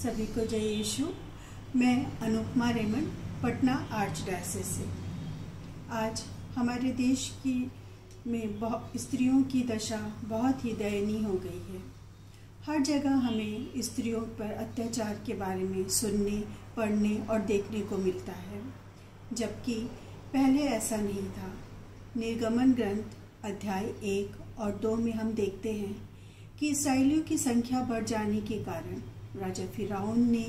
सभी को जय यीशु। मैं अनुपमा रेमंड, पटना आर्चडायसिस से। आज हमारे देश की में स्त्रियों की दशा बहुत ही दयनीय हो गई है। हर जगह हमें स्त्रियों पर अत्याचार के बारे में सुनने, पढ़ने और देखने को मिलता है, जबकि पहले ऐसा नहीं था। निर्गमन ग्रंथ अध्याय 1 और 2 में हम देखते हैं कि इस्राएलियों की संख्या बढ़ जाने के कारण राजा फिरौन ने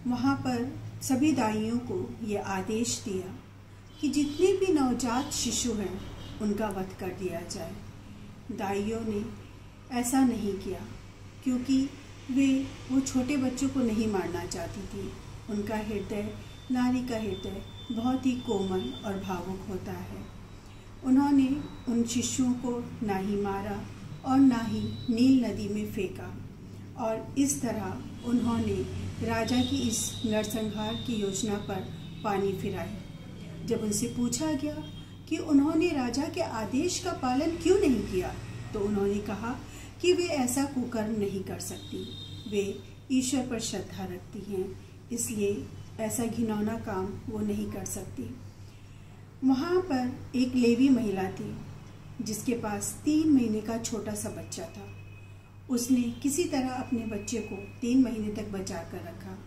वहाँ पर सभी दाइयों को ये आदेश दिया कि जितने भी नवजात शिशु हैं उनका वध कर दिया जाए। दाइयों ने ऐसा नहीं किया क्योंकि वो छोटे बच्चों को नहीं मारना चाहती थी। उनका हृदय, नारी का हृदय बहुत ही कोमल और भावुक होता है। उन्होंने उन शिशुओं को ना ही मारा और ना ही नील नदी में फेंका, और इस तरह उन्होंने राजा की इस नरसंहार की योजना पर पानी फिराई। जब उनसे पूछा गया कि उन्होंने राजा के आदेश का पालन क्यों नहीं किया, तो उन्होंने कहा कि वे ऐसा कुकर्म नहीं कर सकती। वे ईश्वर पर श्रद्धा रखती हैं, इसलिए ऐसा घिनौना काम वो नहीं कर सकती। वहाँ पर एक लेवी महिला थी जिसके पास 3 महीने का छोटा सा बच्चा था। उसने किसी तरह अपने बच्चे को 3 महीने तक बचा कर रखा,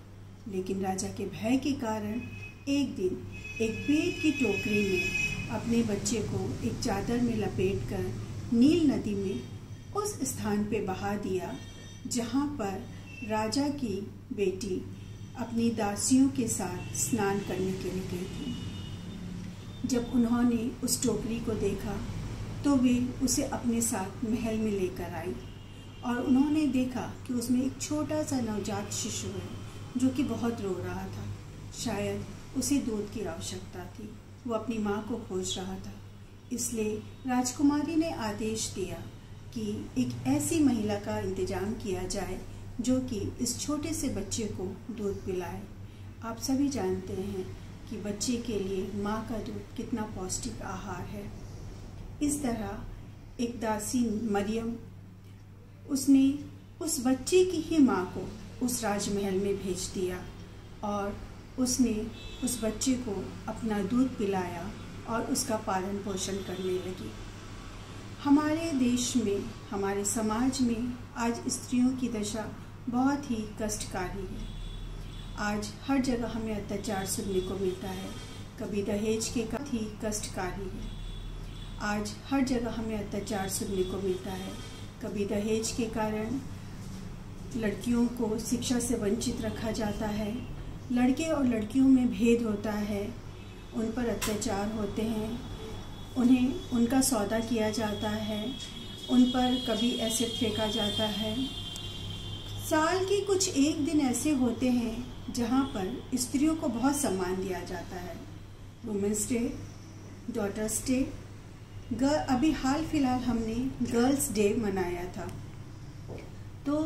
लेकिन राजा के भय के कारण एक दिन एक बेत की टोकरी में अपने बच्चे को एक चादर में लपेटकर नील नदी में उस स्थान पे बहा दिया जहाँ पर राजा की बेटी अपनी दासियों के साथ स्नान करने के लिए गई थी। जब उन्होंने उस टोकरी को देखा तो वे उसे अपने साथ महल में लेकर आई और उन्होंने देखा कि उसमें एक छोटा सा नवजात शिशु है जो कि बहुत रो रहा था। शायद उसे दूध की आवश्यकता थी, वो अपनी माँ को खोज रहा था। इसलिए राजकुमारी ने आदेश दिया कि एक ऐसी महिला का इंतजाम किया जाए जो कि इस छोटे से बच्चे को दूध पिलाए। आप सभी जानते हैं कि बच्चे के लिए माँ का दूध कितना पौष्टिक आहार है। इस तरह एक दासी मरियम, उसने उस बच्चे की ही माँ को उस राजमहल में भेज दिया और उसने उस बच्चे को अपना दूध पिलाया और उसका पालन पोषण करने लगी। हमारे देश में, हमारे समाज में आज स्त्रियों की दशा बहुत ही कष्टकारी है। आज हर जगह हमें अत्याचार सुनने को मिलता है। कभी दहेज के बहुत ही कष्टकारी है। आज हर जगह हमें अत्याचार सुनने को मिलता है। कभी दहेज के कारण लड़कियों को शिक्षा से वंचित रखा जाता है, लड़के और लड़कियों में भेद होता है, उन पर अत्याचार होते हैं, उन्हें उनका सौदा किया जाता है, उन पर कभी एसिड फेंका जाता है। साल के कुछ एक दिन ऐसे होते हैं जहाँ पर स्त्रियों को बहुत सम्मान दिया जाता है। वुमेंस डे, डॉटर्स डे, अभी हाल फिलहाल हमने गर्ल्स डे मनाया था। तो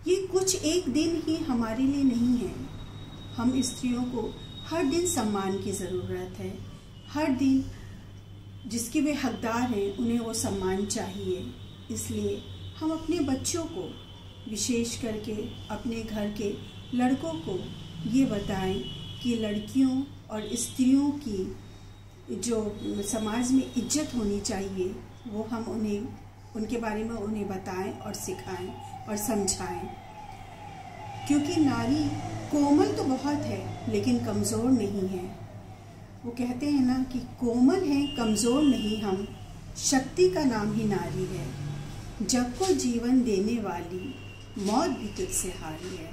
ये कुछ एक दिन ही हमारे लिए नहीं है। हम स्त्रियों को हर दिन सम्मान की ज़रूरत है। हर दिन जिसके वे हकदार हैं उन्हें वो सम्मान चाहिए। इसलिए हम अपने बच्चों को, विशेष करके अपने घर के लड़कों को ये बताएं कि लड़कियों और स्त्रियों की जो समाज में इज्जत होनी चाहिए वो हम उन्हें, उनके बारे में उन्हें बताएं और सिखाएं और समझाएं। क्योंकि नारी कोमल तो बहुत है लेकिन कमज़ोर नहीं है। वो कहते हैं ना कि कोमल है, कमज़ोर नहीं हम, शक्ति का नाम ही नारी है। जग को जीवन देने वाली मौत भी तुझसे हारी है।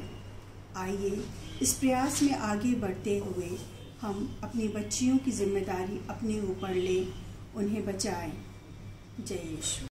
आइए इस प्रयास में आगे बढ़ते हुए हम अपनी बच्चियों की जिम्मेदारी अपने ऊपर लें, उन्हें बचाएं। जय यीशु।